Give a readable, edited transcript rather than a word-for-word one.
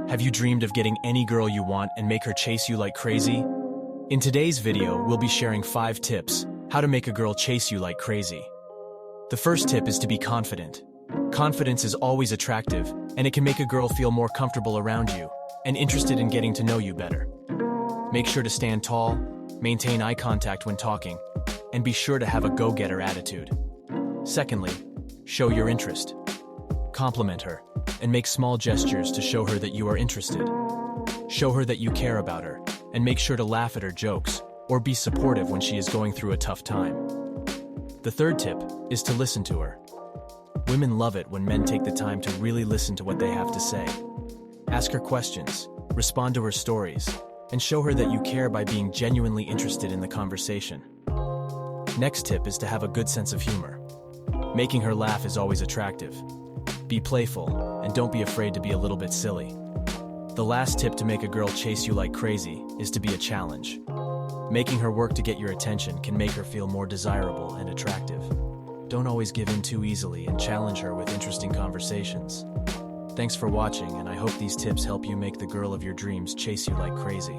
Have you dreamed of getting any girl you want and make her chase you like crazy? In today's video, we'll be sharing 5 tips how to make a girl chase you like crazy. The first tip is to be confident. Confidence is always attractive, and it can make a girl feel more comfortable around you and interested in getting to know you better. Make sure to stand tall, maintain eye contact when talking, and be sure to have a go-getter attitude. Secondly, show your interest. Compliment her, and make small gestures to show her that you are interested. Show her that you care about her, and make sure to laugh at her jokes or be supportive when she is going through a tough time. The third tip is to listen to her. Women love it when men take the time to really listen to what they have to say. Ask her questions, respond to her stories, and show her that you care by being genuinely interested in the conversation. Next tip is to have a good sense of humor. Making her laugh is always attractive. Be playful, and don't be afraid to be a little bit silly. The last tip to make a girl chase you like crazy is to be a challenge. Making her work to get your attention can make her feel more desirable and attractive. Don't always give in too easily and challenge her with interesting conversations. Thanks for watching, and I hope these tips help you make the girl of your dreams chase you like crazy.